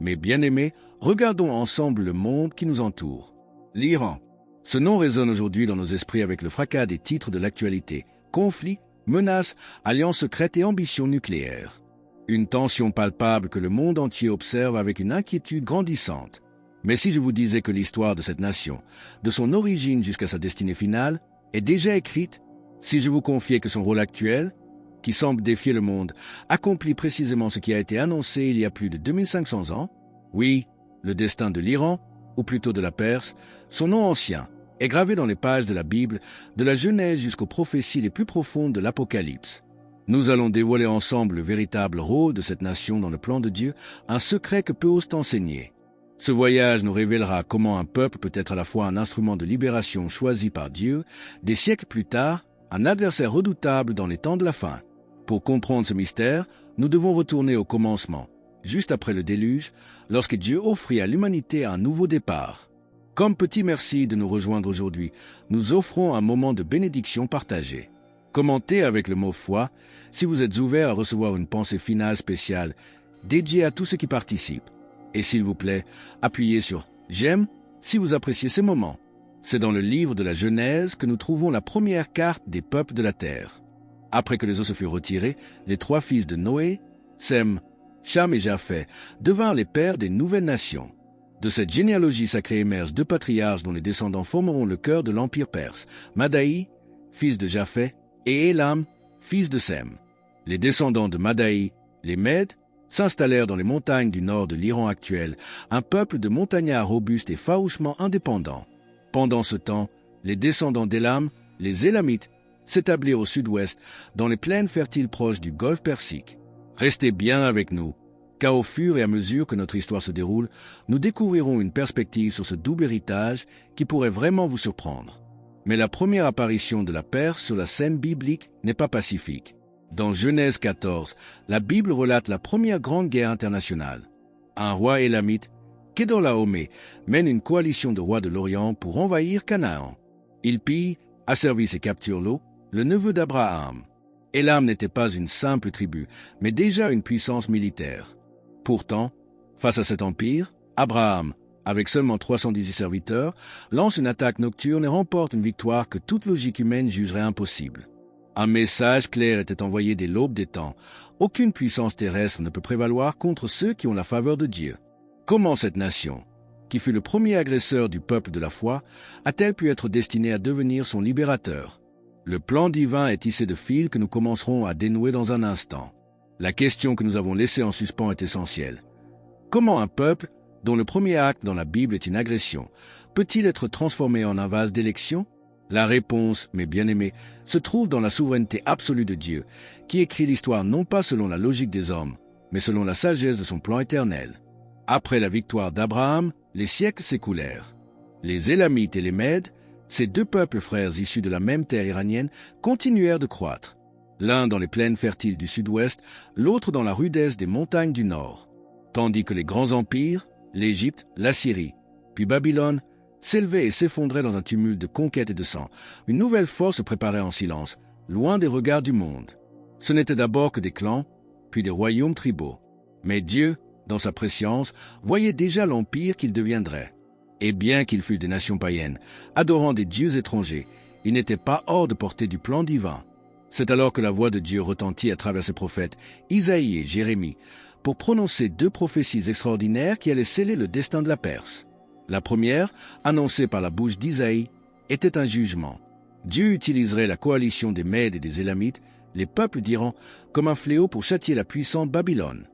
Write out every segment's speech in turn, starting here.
Mes bien-aimés, regardons ensemble le monde qui nous entoure. L'Iran. Ce nom résonne aujourd'hui dans nos esprits avec le fracas des titres de l'actualité. Conflits, menaces, alliances secrètes et ambitions nucléaires. Une tension palpable que le monde entier observe avec une inquiétude grandissante. Mais si je vous disais que l'histoire de cette nation, de son origine jusqu'à sa destinée finale, est déjà écrite, si je vous confiais que son rôle actuel, qui semble défier le monde, accomplit précisément ce qui a été annoncé il y a plus de 2500 ans, oui, le destin de l'Iran, ou plutôt de la Perse, son nom ancien, est gravé dans les pages de la Bible, de la Genèse jusqu'aux prophéties les plus profondes de l'Apocalypse. Nous allons dévoiler ensemble le véritable rôle de cette nation dans le plan de Dieu, un secret que peu osent enseigner. Ce voyage nous révélera comment un peuple peut être à la fois un instrument de libération choisi par Dieu, des siècles plus tard, un adversaire redoutable dans les temps de la fin. Pour comprendre ce mystère, nous devons retourner au commencement, juste après le déluge, lorsque Dieu offrit à l'humanité un nouveau départ. Comme petit merci de nous rejoindre aujourd'hui, nous offrons un moment de bénédiction partagée. Commentez avec le mot foi si vous êtes ouvert à recevoir une pensée finale spéciale dédiée à tous ceux qui participent. Et s'il vous plaît, appuyez sur « J'aime » si vous appréciez ces moments. C'est dans le livre de la Genèse que nous trouvons la première carte des peuples de la terre. Après que les eaux se furent retirées, les 3 fils de Noé, Sem, Cham et Japheth, devinrent les pères des nouvelles nations. De cette généalogie sacrée émergent 2 patriarches dont les descendants formeront le cœur de l'empire perse, Madaï, fils de Japheth, et Élam, fils de Sem. Les descendants de Madaï, les Mèdes, s'installèrent dans les montagnes du nord de l'Iran actuel, un peuple de montagnards robustes et farouchement indépendants. Pendant ce temps, les descendants d'Élam, les Élamites, s'établirent au sud-ouest, dans les plaines fertiles proches du golfe Persique. Restez bien avec nous, car au fur et à mesure que notre histoire se déroule, nous découvrirons une perspective sur ce double héritage qui pourrait vraiment vous surprendre. Mais la première apparition de la Perse sur la scène biblique n'est pas pacifique. Dans Genèse 14, la Bible relate la première grande guerre internationale. Un roi élamite, Kedorlaomer, mène une coalition de rois de l'Orient pour envahir Canaan. Il pille, asservisse et capture Lot, le neveu d'Abraham. Élam n'était pas une simple tribu, mais déjà une puissance militaire. Pourtant, face à cet empire, Abraham, avec seulement 310 serviteurs, lance une attaque nocturne et remporte une victoire que toute logique humaine jugerait impossible. Un message clair était envoyé dès l'aube des temps. Aucune puissance terrestre ne peut prévaloir contre ceux qui ont la faveur de Dieu. Comment cette nation, qui fut le premier agresseur du peuple de la foi, a-t-elle pu être destinée à devenir son libérateur? Le plan divin est tissé de fils que nous commencerons à dénouer dans un instant. La question que nous avons laissée en suspens est essentielle. Comment un peuple, dont le premier acte dans la Bible est une agression, peut-il être transformé en un vase d'élection? La réponse, mes bien-aimés, se trouve dans la souveraineté absolue de Dieu, qui écrit l'histoire non pas selon la logique des hommes, mais selon la sagesse de son plan éternel. Après la victoire d'Abraham, les siècles s'écoulèrent. Les Élamites et les Mèdes, ces 2 peuples frères issus de la même terre iranienne, continuèrent de croître. L'un dans les plaines fertiles du sud-ouest, l'autre dans la rudesse des montagnes du nord. Tandis que les grands empires, l'Égypte, l'Assyrie, puis Babylone, s'élevaient et s'effondraient dans un tumulte de conquête et de sang, une nouvelle force se préparait en silence, loin des regards du monde. Ce n'étaient d'abord que des clans, puis des royaumes tribaux. Mais Dieu, dans sa prescience, voyait déjà l'empire qu'il deviendrait. Et bien qu'ils fussent des nations païennes, adorant des dieux étrangers, ils n'étaient pas hors de portée du plan divin. C'est alors que la voix de Dieu retentit à travers ses prophètes, Isaïe et Jérémie, pour prononcer 2 prophéties extraordinaires qui allaient sceller le destin de la Perse. La première, annoncée par la bouche d'Isaïe, était un jugement. Dieu utiliserait la coalition des Mèdes et des Élamites, les peuples d'Iran, comme un fléau pour châtier la puissante Babylone.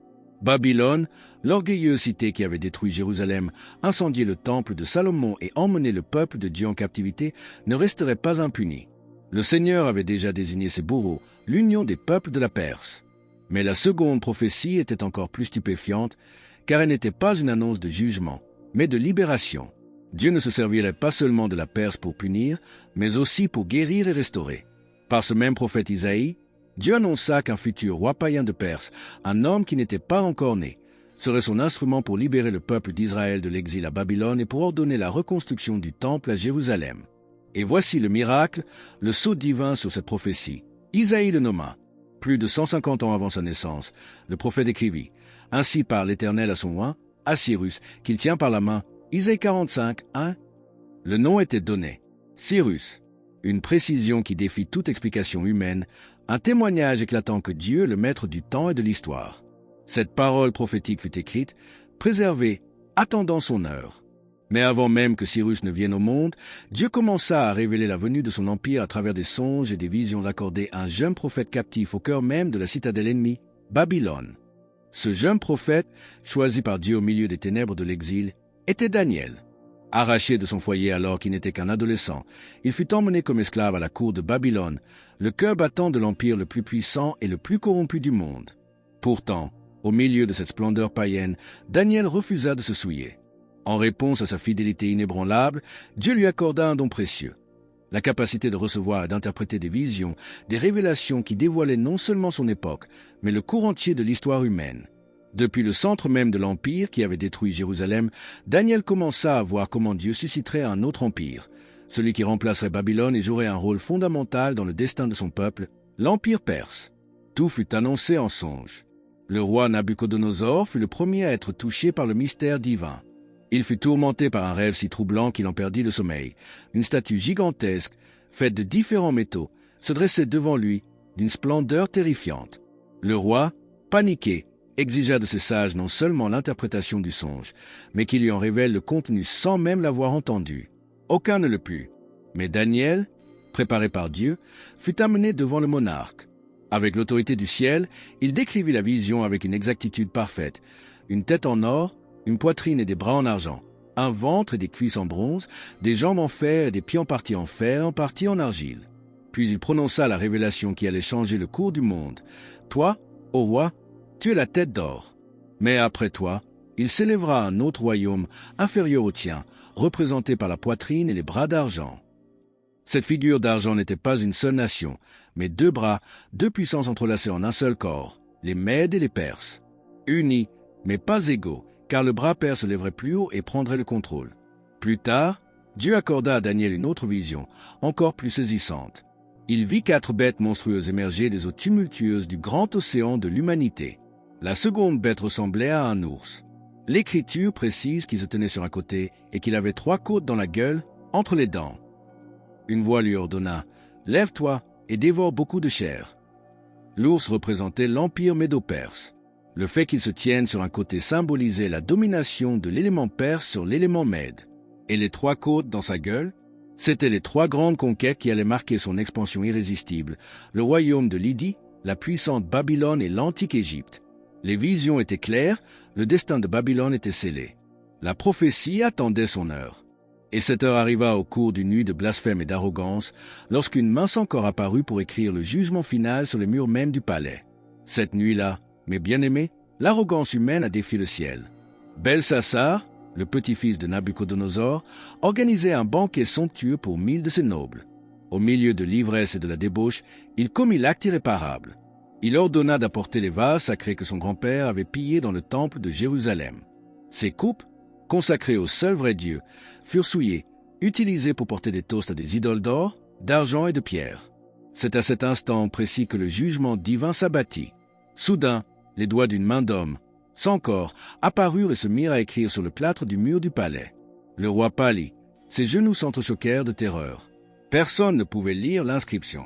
Babylone, l'orgueilleuse cité qui avait détruit Jérusalem, incendié le temple de Salomon et emmené le peuple de Dieu en captivité, ne resterait pas impunie. Le Seigneur avait déjà désigné ses bourreaux, l'union des peuples de la Perse. Mais la seconde prophétie était encore plus stupéfiante, car elle n'était pas une annonce de jugement, mais de libération. Dieu ne se servirait pas seulement de la Perse pour punir, mais aussi pour guérir et restaurer. Par ce même prophète Isaïe, Dieu annonça qu'un futur roi païen de Perse, un homme qui n'était pas encore né, serait son instrument pour libérer le peuple d'Israël de l'exil à Babylone et pour ordonner la reconstruction du temple à Jérusalem. Et voici le miracle, le sceau divin sur cette prophétie. Isaïe le nomma. Plus de 150 ans avant sa naissance, le prophète écrivit « Ainsi parle l'Éternel à son oint, à Cyrus, qu'il tient par la main. Isaïe 45, 1. Le nom était donné. Cyrus. Une précision qui défie toute explication humaine, un témoignage éclatant que Dieu est le maître du temps et de l'histoire. Cette parole prophétique fut écrite, préservée, attendant son heure. Mais avant même que Cyrus ne vienne au monde, Dieu commença à révéler la venue de son empire à travers des songes et des visions accordées à un jeune prophète captif au cœur même de la citadelle ennemie, Babylone. Ce jeune prophète, choisi par Dieu au milieu des ténèbres de l'exil, était Daniel. Arraché de son foyer alors qu'il n'était qu'un adolescent, il fut emmené comme esclave à la cour de Babylone, le cœur battant de l'empire le plus puissant et le plus corrompu du monde. Pourtant, au milieu de cette splendeur païenne, Daniel refusa de se souiller. En réponse à sa fidélité inébranlable, Dieu lui accorda un don précieux, la capacité de recevoir et d'interpréter des visions, des révélations qui dévoilaient non seulement son époque, mais le cours entier de l'histoire humaine. Depuis le centre même de l'Empire qui avait détruit Jérusalem, Daniel commença à voir comment Dieu susciterait un autre empire, celui qui remplacerait Babylone et jouerait un rôle fondamental dans le destin de son peuple, l'Empire perse. Tout fut annoncé en songe. Le roi Nabuchodonosor fut le premier à être touché par le mystère divin. Il fut tourmenté par un rêve si troublant qu'il en perdit le sommeil. Une statue gigantesque, faite de différents métaux, se dressait devant lui, d'une splendeur terrifiante. Le roi, paniqué, exigea de ses sages non seulement l'interprétation du songe, mais qu'il lui en révèle le contenu sans même l'avoir entendu. Aucun ne le put. Mais Daniel, préparé par Dieu, fut amené devant le monarque. Avec l'autorité du ciel, il décrivit la vision avec une exactitude parfaite. Une tête en or, une poitrine et des bras en argent, un ventre et des cuisses en bronze, des jambes en fer et des pieds en partie en fer, en partie en argile. Puis il prononça la révélation qui allait changer le cours du monde. Toi, ô roi, tu es la tête d'or. Mais après toi, il s'élèvera un autre royaume inférieur au tien, représenté par la poitrine et les bras d'argent. Cette figure d'argent n'était pas une seule nation, mais deux bras, deux puissances entrelacées en un seul corps, les Mèdes et les Perses. Unis, mais pas égaux, car le bras perse se lèverait plus haut et prendrait le contrôle. Plus tard, Dieu accorda à Daniel une autre vision, encore plus saisissante. Il vit 4 bêtes monstrueuses émerger des eaux tumultueuses du grand océan de l'humanité. La seconde bête ressemblait à un ours. L'écriture précise qu'il se tenait sur un côté et qu'il avait 3 côtes dans la gueule, entre les dents. Une voix lui ordonna « Lève-toi et dévore beaucoup de chair ». L'ours représentait l'empire médo-perse. Le fait qu'il se tienne sur un côté symbolisait la domination de l'élément perse sur l'élément mède. Et les 3 côtes dans sa gueule, c'étaient les 3 grandes conquêtes qui allaient marquer son expansion irrésistible, le royaume de Lydie, la puissante Babylone et l'antique Égypte. Les visions étaient claires, le destin de Babylone était scellé. La prophétie attendait son heure. Et cette heure arriva au cours d'une nuit de blasphème et d'arrogance, lorsqu'une main sans corps apparut pour écrire le jugement final sur les murs mêmes du palais. Cette nuit-là, mes bien-aimés, l'arrogance humaine a défié le ciel. Belsassar, le petit-fils de Nabuchodonosor, organisait un banquet somptueux pour 1000 de ses nobles. Au milieu de l'ivresse et de la débauche, il commit l'acte irréparable. Il ordonna d'apporter les vases sacrés que son grand-père avait pillés dans le temple de Jérusalem. Ces coupes, consacrées au seul vrai Dieu, furent souillées, utilisées pour porter des toasts à des idoles d'or, d'argent et de pierre. C'est à cet instant précis que le jugement divin s'abattit. Soudain, les doigts d'une main d'homme, sans corps, apparurent et se mirent à écrire sur le plâtre du mur du palais. Le roi pâlit, ses genoux s'entrechoquèrent de terreur. Personne ne pouvait lire l'inscription.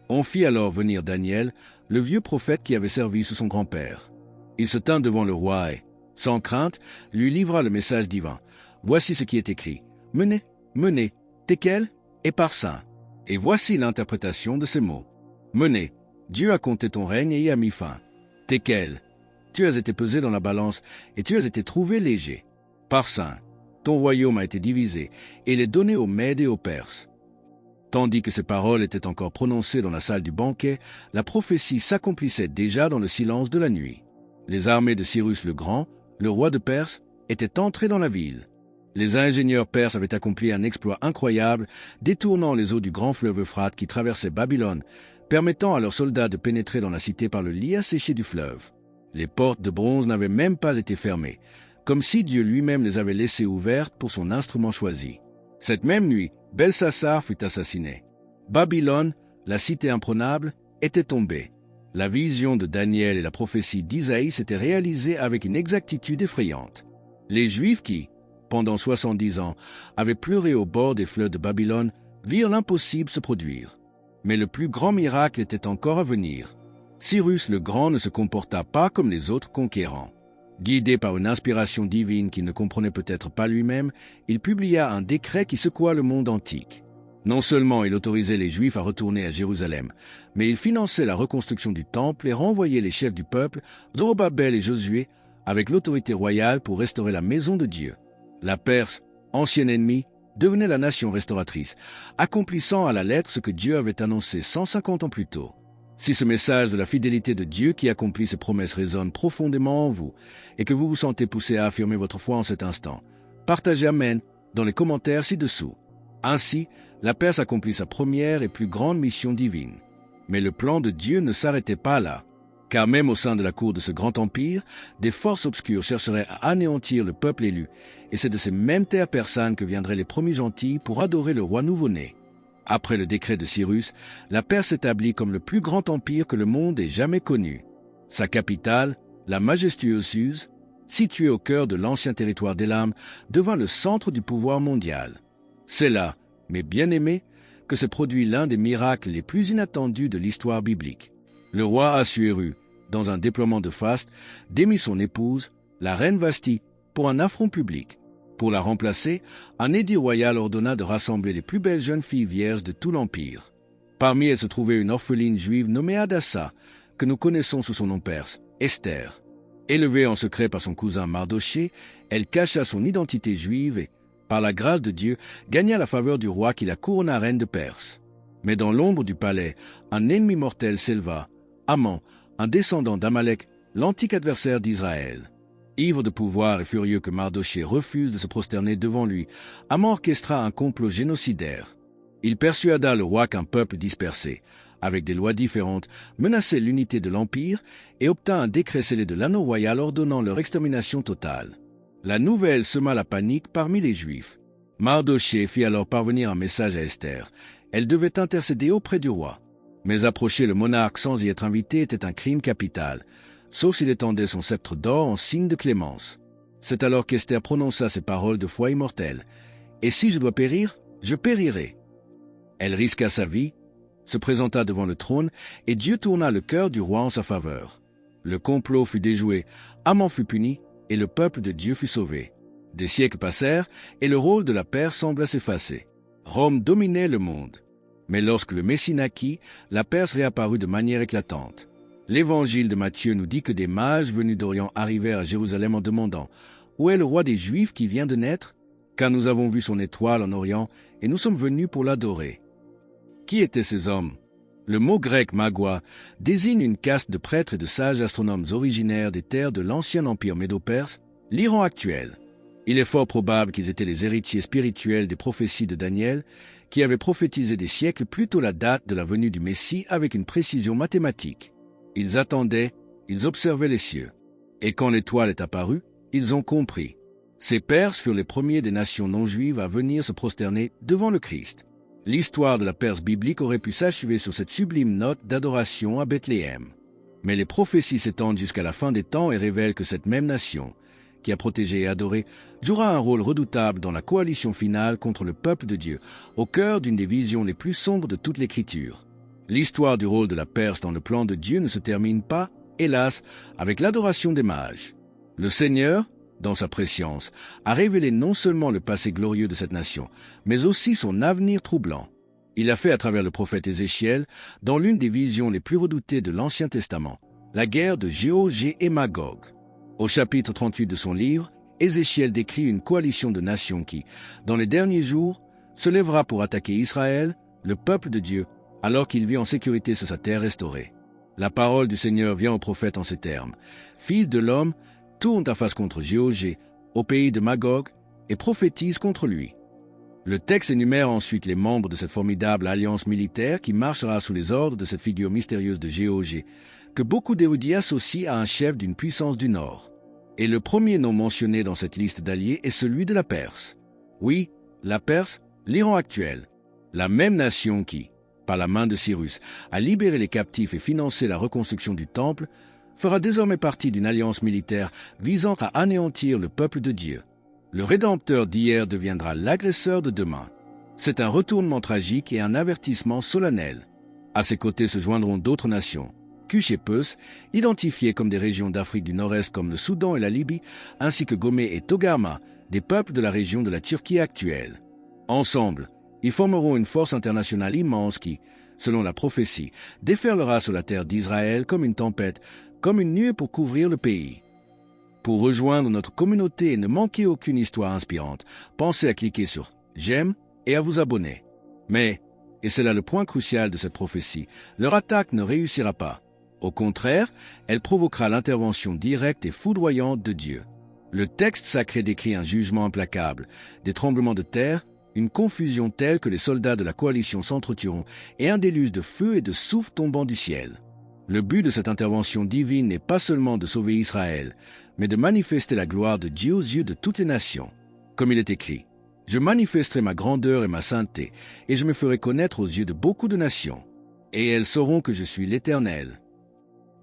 On fit alors venir Daniel, le vieux prophète qui avait servi sous son grand-père. Il se tint devant le roi et, sans crainte, lui livra le message divin. Voici ce qui est écrit. Menez, menez, Tekel et Parsin. Et voici l'interprétation de ces mots. Menez, Dieu a compté ton règne et y a mis fin. Tekel, tu as été pesé dans la balance et tu as été trouvé léger. Parsin, ton royaume a été divisé et il est donné aux Mèdes et aux Perses. Tandis que ces paroles étaient encore prononcées dans la salle du banquet, la prophétie s'accomplissait déjà dans le silence de la nuit. Les armées de Cyrus le Grand, le roi de Perse, étaient entrées dans la ville. Les ingénieurs perses avaient accompli un exploit incroyable, détournant les eaux du grand fleuve Euphrate qui traversait Babylone, permettant à leurs soldats de pénétrer dans la cité par le lit asséché du fleuve. Les portes de bronze n'avaient même pas été fermées, comme si Dieu lui-même les avait laissées ouvertes pour son instrument choisi. Cette même nuit, Belsassar fut assassiné. Babylone, la cité imprenable, était tombée. La vision de Daniel et la prophétie d'Isaïe s'étaient réalisées avec une exactitude effrayante. Les Juifs qui, pendant 70 ans, avaient pleuré au bord des fleuves de Babylone, virent l'impossible se produire. Mais le plus grand miracle était encore à venir. Cyrus le Grand ne se comporta pas comme les autres conquérants. Guidé par une inspiration divine qu'il ne comprenait peut-être pas lui-même, il publia un décret qui secoua le monde antique. Non seulement il autorisait les Juifs à retourner à Jérusalem, mais il finançait la reconstruction du temple et renvoyait les chefs du peuple, Zorobabel et Josué, avec l'autorité royale pour restaurer la maison de Dieu. La Perse, ancien ennemi, devenait la nation restauratrice, accomplissant à la lettre ce que Dieu avait annoncé 150 ans plus tôt. Si ce message de la fidélité de Dieu qui accomplit ses promesses résonne profondément en vous et que vous vous sentez poussé à affirmer votre foi en cet instant, partagez Amen dans les commentaires ci-dessous. Ainsi, la Perse accomplit sa première et plus grande mission divine. Mais le plan de Dieu ne s'arrêtait pas là, car même au sein de la cour de ce grand empire, des forces obscures chercheraient à anéantir le peuple élu, et c'est de ces mêmes terres persanes que viendraient les premiers gentils pour adorer le roi nouveau-né. Après le décret de Cyrus, la Perse s'établit comme le plus grand empire que le monde ait jamais connu. Sa capitale, la majestueuse Suse, située au cœur de l'ancien territoire d'Élam, devint le centre du pouvoir mondial. C'est là, mes bien-aimés, que se produit l'un des miracles les plus inattendus de l'histoire biblique. Le roi Assuéru, dans un déploiement de faste, démit son épouse, la reine Vashti, pour un affront public. Pour la remplacer, un édit royal ordonna de rassembler les plus belles jeunes filles vierges de tout l'Empire. Parmi elles se trouvait une orpheline juive nommée Hadassa, que nous connaissons sous son nom perse, Esther. Élevée en secret par son cousin Mardochée, elle cacha son identité juive et, par la grâce de Dieu, gagna la faveur du roi qui la couronna reine de Perse. Mais dans l'ombre du palais, un ennemi mortel s'éleva, Haman, un descendant d'Amalek, l'antique adversaire d'Israël. Ivre de pouvoir et furieux que Mardochée refuse de se prosterner devant lui, Haman orchestra un complot génocidaire. Il persuada le roi qu'un peuple dispersé, avec des lois différentes, menaçait l'unité de l'Empire et obtint un décret scellé de l'anneau royal ordonnant leur extermination totale. La nouvelle sema la panique parmi les Juifs. Mardochée fit alors parvenir un message à Esther. Elle devait intercéder auprès du roi. Mais approcher le monarque sans y être invité était un crime capital, sauf s'il étendait son sceptre d'or en signe de clémence. C'est alors qu'Esther prononça ces paroles de foi immortelle. « Et si je dois périr, je périrai. » Elle risqua sa vie, se présenta devant le trône, et Dieu tourna le cœur du roi en sa faveur. Le complot fut déjoué, Haman fut puni, et le peuple de Dieu fut sauvé. Des siècles passèrent, et le rôle de la Perse sembla s'effacer. Rome dominait le monde. Mais lorsque le Messie naquit, la Perse réapparut de manière éclatante. L'évangile de Matthieu nous dit que des mages venus d'Orient arrivèrent à Jérusalem en demandant « Où est le roi des Juifs qui vient de naître ? Car nous avons vu son étoile en Orient et nous sommes venus pour l'adorer. » Qui étaient ces hommes ? Le mot grec magua désigne une caste de prêtres et de sages astronomes originaires des terres de l'ancien empire médo-perse, l'Iran actuel. Il est fort probable qu'ils étaient les héritiers spirituels des prophéties de Daniel, qui avait prophétisé des siècles plus tôt la date de la venue du Messie avec une précision mathématique. Ils attendaient, ils observaient les cieux. Et quand l'étoile est apparue, ils ont compris. Ces Perses furent les premiers des nations non juives à venir se prosterner devant le Christ. L'histoire de la Perse biblique aurait pu s'achever sur cette sublime note d'adoration à Bethléem. Mais les prophéties s'étendent jusqu'à la fin des temps et révèlent que cette même nation, qui a protégé et adoré, jouera un rôle redoutable dans la coalition finale contre le peuple de Dieu, au cœur d'une des visions les plus sombres de toute l'Écriture. L'histoire du rôle de la Perse dans le plan de Dieu ne se termine pas, hélas, avec l'adoration des mages. Le Seigneur, dans sa prescience, a révélé non seulement le passé glorieux de cette nation, mais aussi son avenir troublant. Il l'a fait à travers le prophète Ézéchiel, dans l'une des visions les plus redoutées de l'Ancien Testament, la guerre de Gog et Magog. Au chapitre 38 de son livre, Ézéchiel décrit une coalition de nations qui, dans les derniers jours, se lèvera pour attaquer Israël, le peuple de Dieu, alors qu'il vit en sécurité sur sa terre restaurée. La parole du Seigneur vient au prophète en ces termes. « Fils de l'homme, tourne ta face contre Gog, au pays de Magog, et prophétise contre lui. » Le texte énumère ensuite les membres de cette formidable alliance militaire qui marchera sous les ordres de cette figure mystérieuse de Gog, que beaucoup d'érudits associent à un chef d'une puissance du Nord. Et le premier nom mentionné dans cette liste d'alliés est celui de la Perse. Oui, la Perse, l'Iran actuel, la même nation qui, par la main de Cyrus, a libéré les captifs et financé la reconstruction du temple, fera désormais partie d'une alliance militaire visant à anéantir le peuple de Dieu. Le Rédempteur d'hier deviendra l'agresseur de demain. C'est un retournement tragique et un avertissement solennel. À ses côtés se joindront d'autres nations, Cush et Peus, identifiés comme des régions d'Afrique du Nord-Est comme le Soudan et la Libye, ainsi que Gomé et Togarma, des peuples de la région de la Turquie actuelle. Ensemble, ils formeront une force internationale immense qui, selon la prophétie, déferlera sur la terre d'Israël comme une tempête, comme une nuée pour couvrir le pays. Pour rejoindre notre communauté et ne manquer aucune histoire inspirante, pensez à cliquer sur « J'aime » et à vous abonner. Mais, et c'est là le point crucial de cette prophétie, leur attaque ne réussira pas. Au contraire, elle provoquera l'intervention directe et foudroyante de Dieu. Le texte sacré décrit un jugement implacable, des tremblements de terre, une confusion telle que les soldats de la coalition s'entretueront et un déluge de feu et de souffle tombant du ciel. Le but de cette intervention divine n'est pas seulement de sauver Israël, mais de manifester la gloire de Dieu aux yeux de toutes les nations. Comme il est écrit, « Je manifesterai ma grandeur et ma sainteté, et je me ferai connaître aux yeux de beaucoup de nations, et elles sauront que je suis l'Éternel. »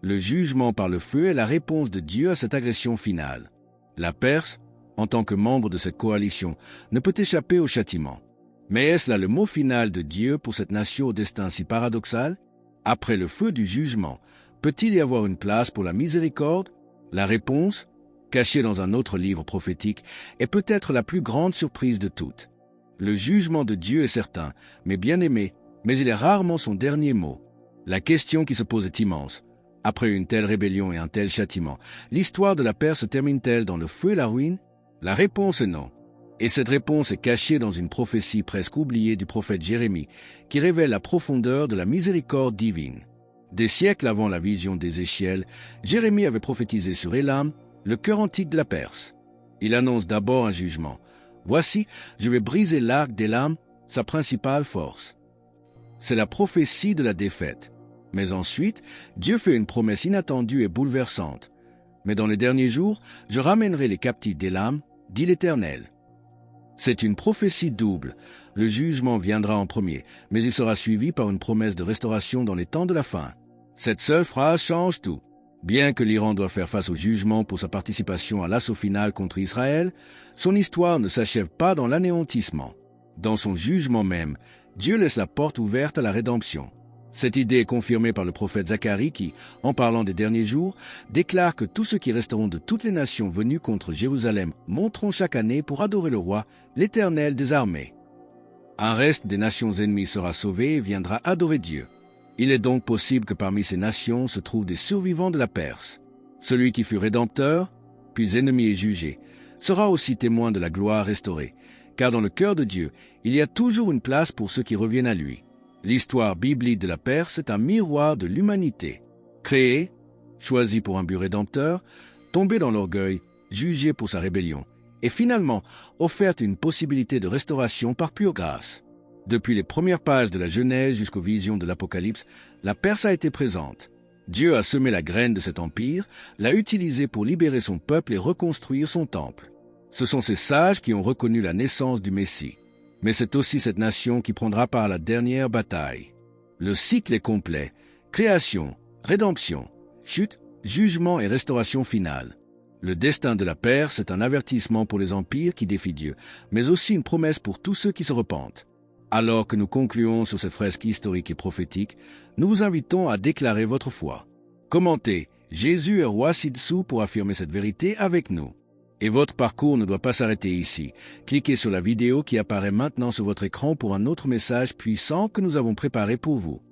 Le jugement par le feu est la réponse de Dieu à cette agression finale. La Perse, en tant que membre de cette coalition, ne peut échapper au châtiment. Mais est-ce là le mot final de Dieu pour cette nation au destin si paradoxal? Après le feu du jugement, peut-il y avoir une place pour la miséricorde? La réponse, cachée dans un autre livre prophétique, est peut-être la plus grande surprise de toutes. Le jugement de Dieu est certain, mais bien aimé, mais il est rarement son dernier mot. La question qui se pose est immense. Après une telle rébellion et un tel châtiment, l'histoire de la Perse se termine-t-elle dans le feu et la ruine? La réponse est non. Et cette réponse est cachée dans une prophétie presque oubliée du prophète Jérémie, qui révèle la profondeur de la miséricorde divine. Des siècles avant la vision d'Ézéchiel, Jérémie avait prophétisé sur Élam, le cœur antique de la Perse. Il annonce d'abord un jugement. « Voici, je vais briser l'arc d'Élam, sa principale force. » C'est la prophétie de la défaite. Mais ensuite, Dieu fait une promesse inattendue et bouleversante. « Mais dans les derniers jours, je ramènerai les captifs d'Élam, dit l'Éternel. » C'est une prophétie double. Le jugement viendra en premier, mais il sera suivi par une promesse de restauration dans les temps de la fin. Cette seule phrase change tout. Bien que l'Iran doit faire face au jugement pour sa participation à l'assaut final contre Israël, son histoire ne s'achève pas dans l'anéantissement. Dans son jugement même, Dieu laisse la porte ouverte à la rédemption. Cette idée est confirmée par le prophète Zacharie qui, en parlant des derniers jours, déclare que tous ceux qui resteront de toutes les nations venues contre Jérusalem monteront chaque année pour adorer le roi, l'Éternel des armées. Un reste des nations ennemies sera sauvé et viendra adorer Dieu. Il est donc possible que parmi ces nations se trouvent des survivants de la Perse. Celui qui fut rédempteur, puis ennemi et jugé, sera aussi témoin de la gloire restaurée, car dans le cœur de Dieu, il y a toujours une place pour ceux qui reviennent à lui. L'histoire biblique de la Perse est un miroir de l'humanité. Créée, choisie pour un but rédempteur, tombée dans l'orgueil, jugée pour sa rébellion, et finalement offerte une possibilité de restauration par pure grâce. Depuis les premières pages de la Genèse jusqu'aux visions de l'Apocalypse, la Perse a été présente. Dieu a semé la graine de cet empire, l'a utilisée pour libérer son peuple et reconstruire son temple. Ce sont ces sages qui ont reconnu la naissance du Messie. Mais c'est aussi cette nation qui prendra part à la dernière bataille. Le cycle est complet. Création, rédemption, chute, jugement et restauration finale. Le destin de la Perse est un avertissement pour les empires qui défient Dieu, mais aussi une promesse pour tous ceux qui se repentent. Alors que nous concluons sur cette fresque historique et prophétique, nous vous invitons à déclarer votre foi. Commentez « Jésus est roi ci-dessous » pour affirmer cette vérité avec nous. Et votre parcours ne doit pas s'arrêter ici. Cliquez sur la vidéo qui apparaît maintenant sur votre écran pour un autre message puissant que nous avons préparé pour vous.